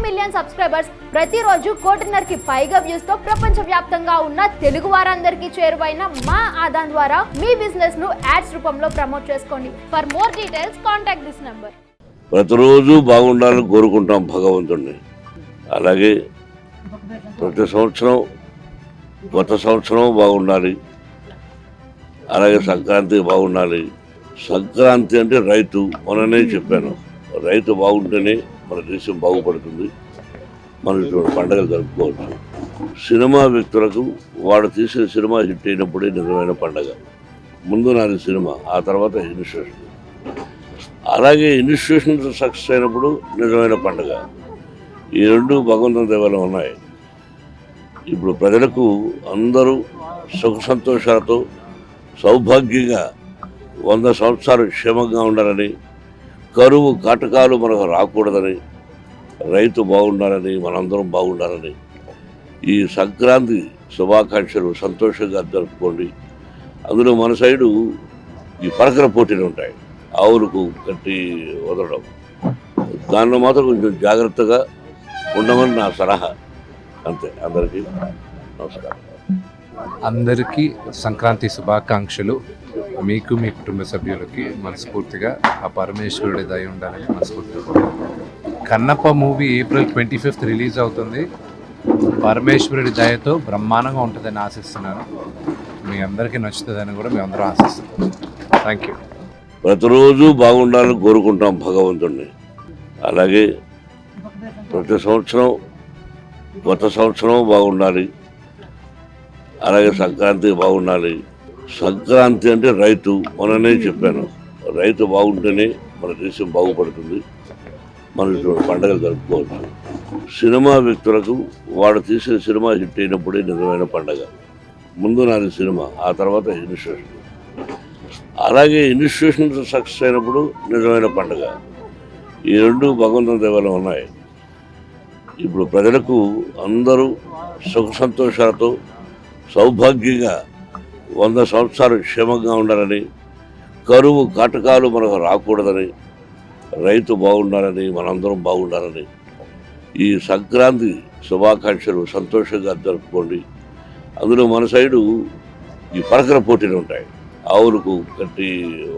Million subscribers, ప్రతిరోజు 1.5 పైగా views తో ప్రపంచవ్యాప్తంగా ఉన్న తెలుగు వారందరికీ చేరువైన మా ఆదాన్ ద్వారా మీ బిజినెస్ ను యాడ్స్ రూపంలో ప్రమోట్ చేసుకోండి. For more details contact this number. ప్రతిరోజు బాగుండాలని కోరుకుంటాం భగవంతుడిని. అలాగే ప్రతి సంవత్సరం కొత్త సంవత్సరం బాగుండాలి. అలాగే సంక్రాంతి బాగుండాలి. సంక్రాంతి అంటే రైతు, మొన్ననే చెప్పాను, రైతు బాగుంటేనే మన దేశం బాగుపడుతుంది, మనం ఇటువంటి పండుగలు జరుపుకోవచ్చు. సినిమా వ్యక్తులకు వాడు తీసిన సినిమా హిట్ అయినప్పుడే నిజమైన పండుగ. ముందు నాది సినిమా, ఆ తర్వాత ఇన్స్టిట్యూషన్. అలాగే ఇన్స్టిట్యూషన్ సక్సెస్ అయినప్పుడు నిజమైన పండుగ. ఈ రెండు భగవంతుని దేవాలయం ఉన్నాయి. ఇప్పుడు ప్రజలకు అందరూ సుఖ సంతోషాలతో సౌభాగ్యంగా 100 సంవత్సరాలు క్షేమంగా ఉండాలని, కరువు కాటకాలు మనకు రాకూడదని, రైతు బాగుండాలని, మనందరం బాగుండాలని ఈ సంక్రాంతి శుభాకాంక్షలు సంతోషంగా జరుపుకోండి. అందులో మన సైడు ఈ పరకర పోటీలు ఉంటాయి, ఆవులకు కట్టి వదలడం. దానిలో మాత్రం కొంచెం జాగ్రత్తగా ఉండమని నా సలహా. అంతే. అందరికీ నమస్కారం. అందరికీ సంక్రాంతి శుభాకాంక్షలు. మీకు మీ కుటుంబ సభ్యులకి మనస్ఫూర్తిగా ఆ పరమేశ్వరుడి దయ ఉండాలని మనస్ఫూర్తిగా. Kannappa movie April 25th release అవుతుంది. పరమేశ్వరుడి దయతో బ్రహ్మాండంగా ఉంటుందని ఆశిస్తున్నాను. మీ అందరికీ నచ్చుతుందని కూడా మేము అందరం ఆశిస్తున్నాం. Thank you. ప్రతిరోజు బాగుండాలని కోరుకుంటాం భగవంతుడిని. అలాగే ప్రతి సంవత్సరం కొత్త సంవత్సరం బాగుండాలి. అలాగే సంక్రాంతి బాగుండాలి. సంక్రాంతి అంటే రైతు, మొన్ననే చెప్పాను, రైతు బాగుంటేనే మన దేశం బాగుపడుతుంది, మనం ఇటువంటి పండుగలు జరుపుకోవచ్చు. సినిమా వ్యక్తులకు వాడు తీసిన సినిమా హిట్ అయినప్పుడే నిజమైన పండుగ. ముందు నాది సినిమా, ఆ తర్వాత ఇన్స్టిట్యూషన్. అలాగే ఇన్స్టిట్యూషన్ సక్సెస్ అయినప్పుడు నిజమైన పండుగ. ఈ రెండు భగవంతుని దేవాలయం ఉన్నాయి. ఇప్పుడు ప్రజలకు అందరూ సుఖ సంతోషాలతో సౌభాగ్యంగా 100 సంవత్సరాలు క్షేమంగా ఉండాలని, కరువు కాటకాలు మనకు రాకూడదని, రైతు బాగుండాలని, మనందరం బాగుండాలని ఈ సంక్రాంతి శుభాకాంక్షలు సంతోషంగా జరుపుకోండి. అందులో మన సైడు ఈ పరకర పోటీలు ఉంటాయి, ఆవులకు కట్టి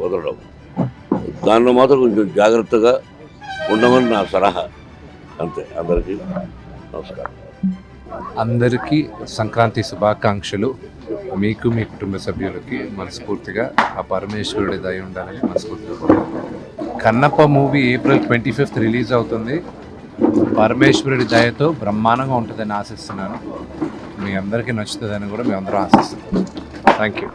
వదలడం. దానిలో మాత్రం కొంచెం జాగ్రత్తగా ఉండమని నా సలహా. అంతే. అందరికీ నమస్కారం. అందరికీ సంక్రాంతి శుభాకాంక్షలు. మీకు మీ కుటుంబ సభ్యులకి మనస్ఫూర్తిగా ఆ పరమేశ్వరుడి దయ ఉండాలని మనస్ఫూర్తిగా. Kannappa movie April 25th release అవుతుంది. పరమేశ్వరుడి దయతో బ్రహ్మాండంగా ఉంటుందని ఆశిస్తున్నాను. మీ అందరికీ నచ్చుతుందని కూడా మేము అందరం ఆశిస్తున్నాం. Thank you.